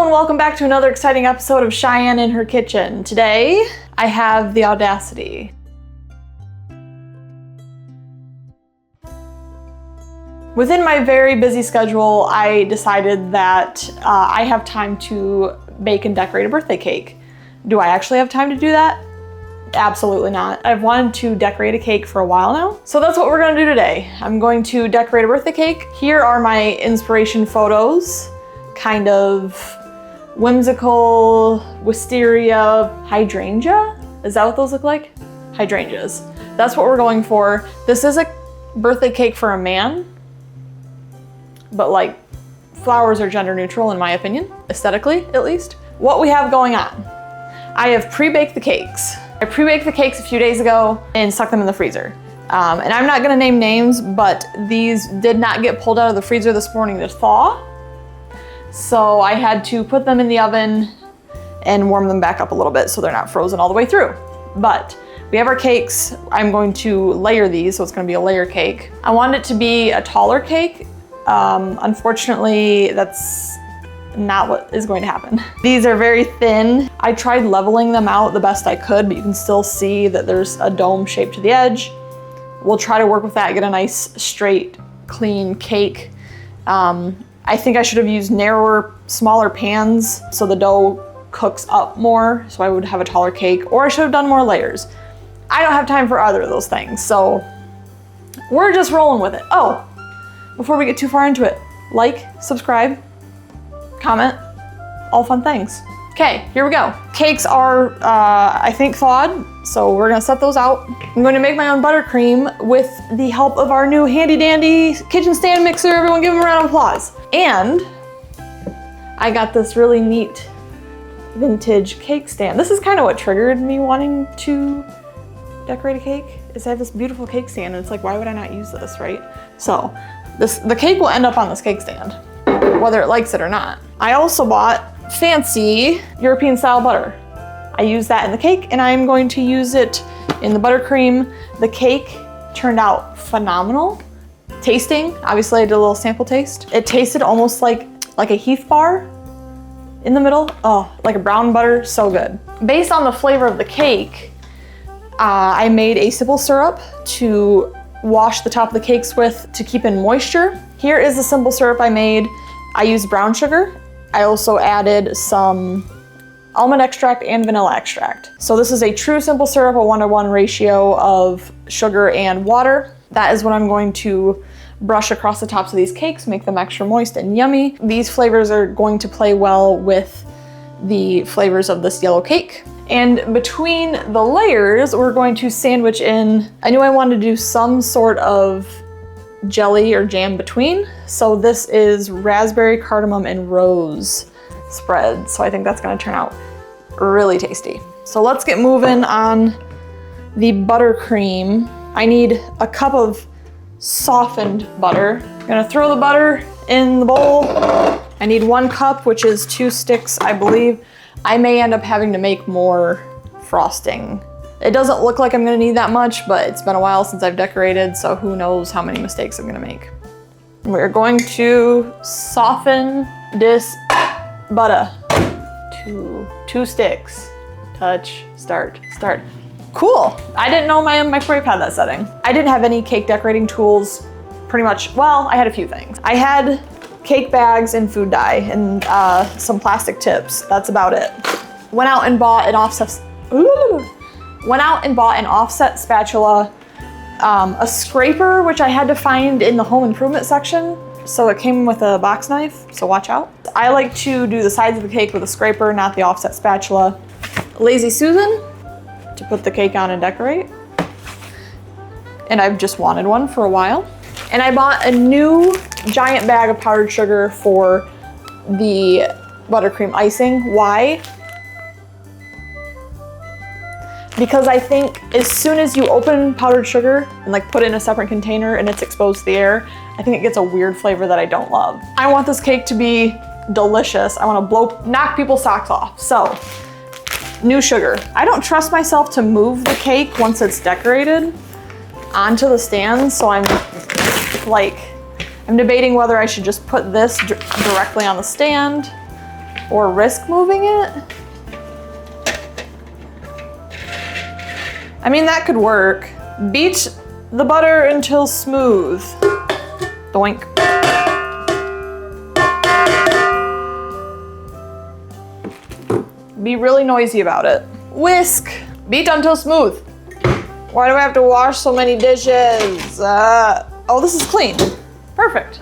Hello and welcome back to another exciting episode of Cheyenne in her kitchen. Today, I have the audacity. Within my very busy schedule, I decided that I have time to bake and decorate a birthday cake. Do I actually have time to do that? Absolutely not. I've wanted to decorate a cake for a while now. So that's what we're gonna do today. I'm going to decorate a birthday cake. Here are my inspiration photos. Kind of whimsical wisteria hydrangea. Is that what those look like? Hydrangeas. That's what we're going for. This is a birthday cake for a man, but like flowers are gender neutral in my opinion, aesthetically at least. What we have going on. I have pre-baked the cakes. I pre-baked the cakes a few days ago and stuck them in the freezer. And I'm not gonna name names, but these did not get pulled out of the freezer this morning to thaw. So I had to put them in the oven and warm them back up a little bit so they're not frozen all the way through. But we have our cakes. I'm going to layer these, so it's gonna be a layer cake. I want it to be a taller cake. Unfortunately, that's not what is going to happen. These are very thin. I tried leveling them out the best I could, but you can still see that there's a dome shape to the edge. We'll try to work with that, get a nice, straight, clean cake. I think I should have used narrower, smaller pans so the dough cooks up more, so I would have a taller cake, or I should have done more layers. I don't have time for either of those things, so we're just rolling with it. Oh, before we get too far into it, like, subscribe, comment, all fun things. Okay, here we go. Cakes are, I think, thawed, so we're gonna set those out. I'm going to make my own buttercream with the help of our new handy dandy kitchen stand mixer. Everyone give them a round of applause. And I got this really neat vintage cake stand. This is kind of what triggered me wanting to decorate a cake, is I have this beautiful cake stand, and it's like, why would I not use this, right? So the cake will end up on this cake stand, whether it likes it or not. I also bought fancy European style butter. I use that in the cake, and I'm going to use it in the buttercream. The cake turned out phenomenal. Tasting, obviously I did a little sample taste. It tasted almost like a Heath bar in the middle. Oh, like a brown butter, so good. Based on the flavor of the cake, I made a simple syrup to wash the top of the cakes with to keep in moisture. Here is the simple syrup I made. I used brown sugar. I also added some almond extract and vanilla extract. So this is a true simple syrup, a 1-to-1 ratio of sugar and water. That is what I'm going to brush across the tops of these cakes, make them extra moist and yummy. These flavors are going to play well with the flavors of this yellow cake. And between the layers, we're going to sandwich in, I knew I wanted to do some sort of jelly or jam between. So this is raspberry, cardamom, and rose spread. So I think that's gonna turn out really tasty. So let's get moving on the buttercream. I need a cup of softened butter. I'm gonna throw the butter in the bowl. I need 1 cup, which is 2 sticks, I believe. I may end up having to make more frosting. It doesn't look like I'm gonna need that much, but it's been a while since I've decorated, so who knows how many mistakes I'm gonna make. We're going to soften this butter. 2 sticks. Touch, start. Cool. I didn't know my microwave had that setting. I didn't have any cake decorating tools, pretty much. Well, I had a few things. I had cake bags and food dye and some plastic tips. That's about it. Went out and bought an offset spatula, a scraper, which I had to find in the home improvement section. So it came with a box knife, so watch out. I like to do the sides of the cake with a scraper, not the offset spatula. Lazy Susan to put the cake on and decorate. And I've just wanted one for a while. And I bought a new giant bag of powdered sugar for the buttercream icing. Why? Because I think as soon as you open powdered sugar and like put it in a separate container and it's exposed to the air, I think it gets a weird flavor that I don't love. I want this cake to be delicious. I want to knock people's socks off. So, new sugar. I don't trust myself to move the cake once it's decorated onto the stand, so I'm debating whether I should just put this directly on the stand or risk moving it. I mean, that could work. Beat the butter until smooth. Doink. Be really noisy about it. Whisk. Beat until smooth. Why do I have to wash so many dishes? Oh, this is clean. Perfect.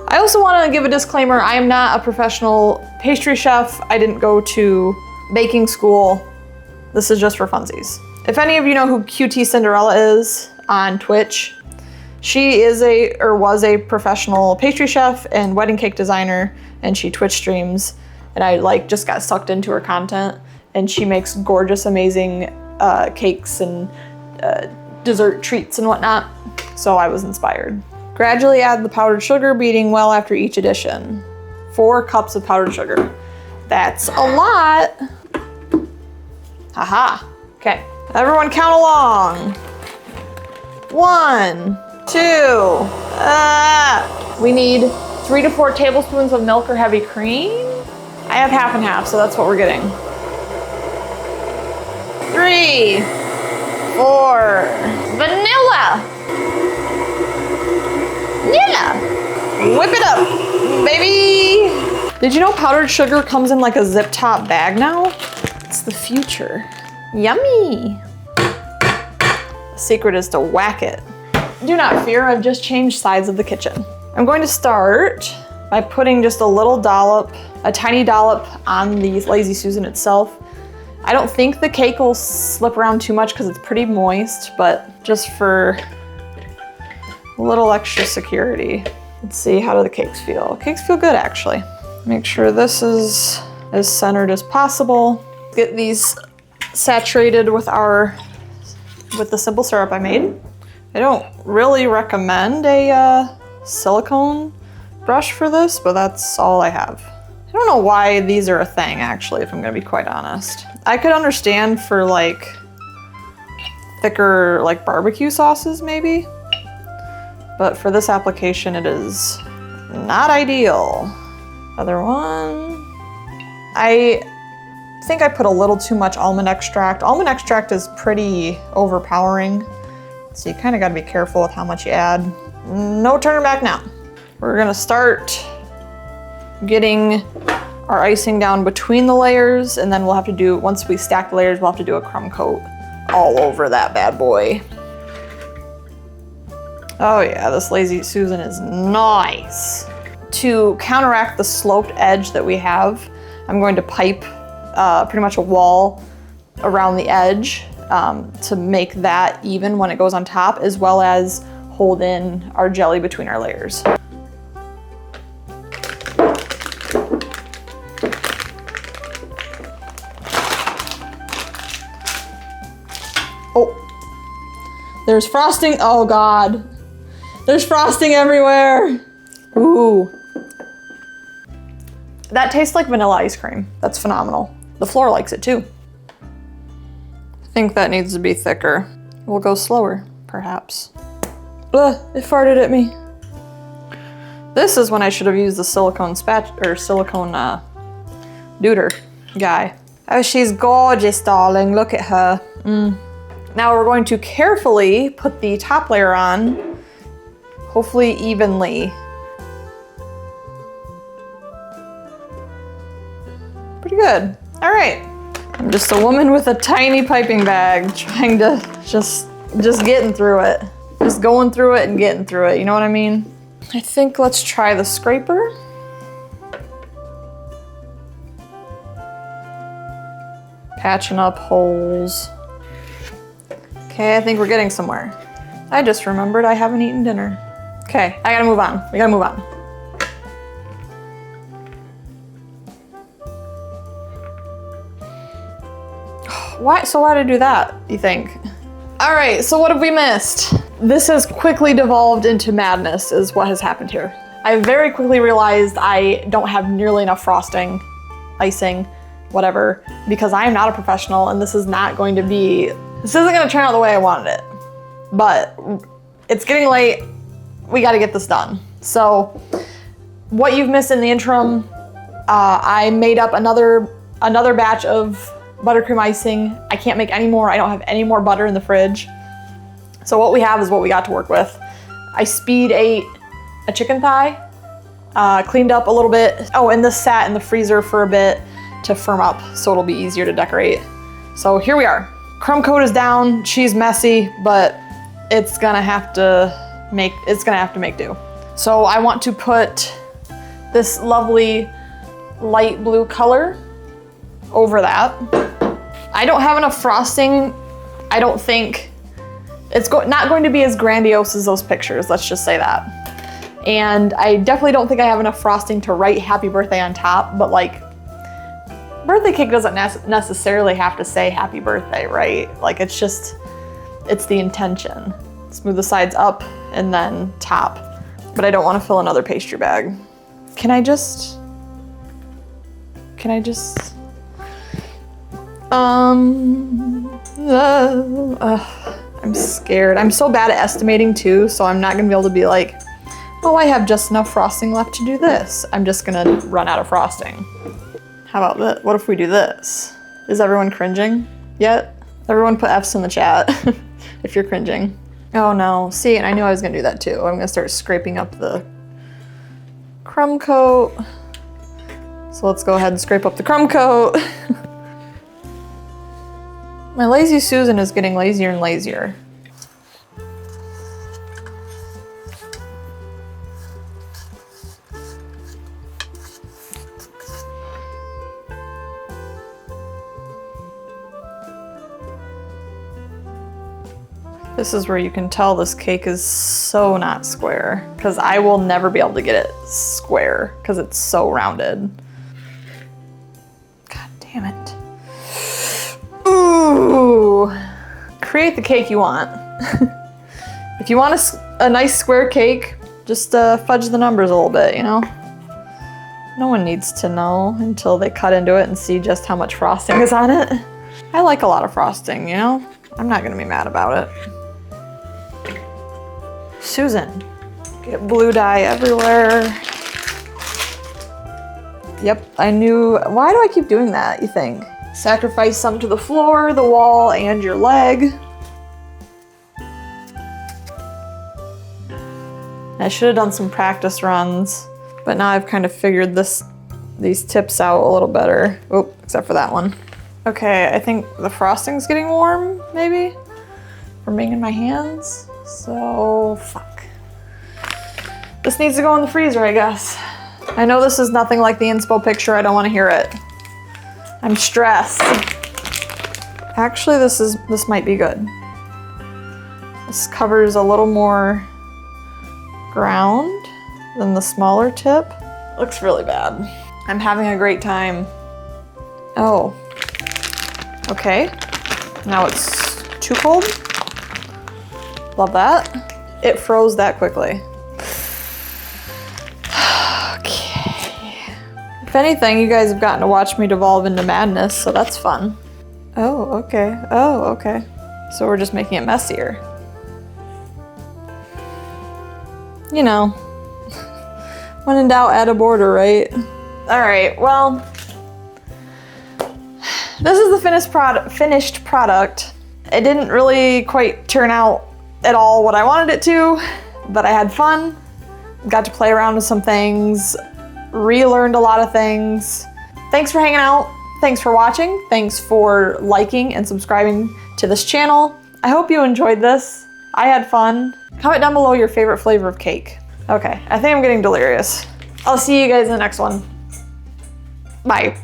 I also want to give a disclaimer. I am not a professional pastry chef. I didn't go to baking school. This is just for funsies. If any of you know who QT Cinderella is on Twitch, she is was a professional pastry chef and wedding cake designer, and she Twitch streams, and I just got sucked into her content, and she makes gorgeous, amazing cakes and dessert treats and whatnot, so I was inspired. Gradually add the powdered sugar, beating well after each addition. 4 cups of powdered sugar. That's a lot. Haha. Okay, everyone count along. 1, 2, we need 3 to 4 tablespoons of milk or heavy cream. I have half and half, so that's what we're getting. 3, 4, vanilla. Whip it up, baby. Did you know powdered sugar comes in like a zip top bag now? It's the future. Yummy. The secret is to whack it. Do not fear, I've just changed sides of the kitchen. I'm going to start by putting just a little dollop, a tiny dollop on the Lazy Susan itself. I don't think the cake will slip around too much because it's pretty moist, but just for a little extra security. Let's see, how do the cakes feel? Cakes feel good, actually. Make sure this is as centered as possible. Get these saturated with the simple syrup I made. I don't really recommend a silicone brush for this, but that's all I have. I don't know why these are a thing, actually, if I'm gonna be quite honest. I could understand for like thicker like barbecue sauces maybe, but for this application it is not ideal. Other one. I think I put a little too much almond extract. Almond extract is pretty overpowering, so you kind of got to be careful with how much you add. No turning back now. We're gonna start getting our icing down between the layers, and then we'll have to do, once we stack the layers, we'll have to do a crumb coat all over that bad boy. Oh yeah, this Lazy Susan is nice. To counteract the sloped edge that we have, I'm going to pipe pretty much a wall around the edge to make that even when it goes on top, as well as hold in our jelly between our layers. Oh, there's frosting. Oh God, there's frosting everywhere. Ooh. That tastes like vanilla ice cream. That's phenomenal. The floor likes it too. I think that needs to be thicker. We'll go slower, perhaps. Ugh, it farted at me. This is when I should have used the silicone silicone deuter guy. Oh, she's gorgeous, darling. Look at her. Now we're going to carefully put the top layer on, hopefully evenly. Pretty good. All right. I'm just a woman with a tiny piping bag trying to just getting through it. Just going through it and getting through it, you know what I mean? I think let's try the scraper. Patching up holes. Okay, I think we're getting somewhere. I just remembered I haven't eaten dinner. Okay, I gotta move on. We gotta move on. Why did I do that, you think? All right, so what have we missed? This has quickly devolved into madness is what has happened here. I very quickly realized I don't have nearly enough frosting, icing, whatever, because I am not a professional and this isn't gonna turn out the way I wanted it. But it's getting late, we gotta get this done. So what you've missed in the interim, I made up another batch of buttercream icing. I can't make any more. I don't have any more butter in the fridge. So what we have is what we got to work with. I speed ate a chicken thigh, cleaned up a little bit. Oh, and this sat in the freezer for a bit to firm up so it'll be easier to decorate. So here we are. Crumb coat is down. She's messy, but it's gonna have to make do. So I want to put this lovely light blue color over that. I don't have enough frosting. I don't think it's not going to be as grandiose as those pictures, let's just say that. And I definitely don't think I have enough frosting to write happy birthday on top, but like, birthday cake doesn't necessarily have to say happy birthday, right? Like it's the intention. Smooth the sides up and then top. But I don't want to fill another pastry bag. Can I just? I'm scared. I'm so bad at estimating too, so I'm not gonna be able to be like, oh, I have just enough frosting left to do this. I'm just gonna run out of frosting. How about this? What if we do this? Is everyone cringing yet? Everyone put F's in the chat if you're cringing. Oh no, see, and I knew I was gonna do that too. I'm gonna start scraping up the crumb coat. So let's go ahead and scrape up the crumb coat. My lazy Susan is getting lazier and lazier. This is where you can tell this cake is so not square, because I will never be able to get it square because it's so rounded. God damn it. Ooh. Create the cake you want. If you want a nice square cake, just fudge the numbers a little bit, you know? No one needs to know until they cut into it and see just how much frosting is on it. I like a lot of frosting, you know? I'm not gonna be mad about it. Susan, get blue dye everywhere. Yep, I knew. Why do I keep doing that, you think? Sacrifice some to the floor, the wall, and your leg. I should have done some practice runs, but now I've kind of figured these tips out a little better. Oh, except for that one. Okay, I think the frosting's getting warm, maybe? From being in my hands. So, fuck. This needs to go in the freezer, I guess. I know this is nothing like the inspo picture. I don't want to hear it. I'm stressed. Actually, this might be good. This covers a little more ground than the smaller tip. Looks really bad. I'm having a great time. Oh. Okay. Now it's too cold. Love that. It froze that quickly. Okay. If anything, you guys have gotten to watch me devolve into madness, so that's fun. Oh, okay. Oh, okay. So we're just making it messier. You know, when in doubt, add a border, right? All right, well, this is the finished product. It didn't really quite turn out at all what I wanted it to, but I had fun. Got to play around with some things, relearned a lot of things. Thanks for hanging out. Thanks for watching. Thanks for liking and subscribing to this channel. I hope you enjoyed this. I had fun. Comment down below your favorite flavor of cake. Okay, I think I'm getting delirious. I'll see you guys in the next one. Bye.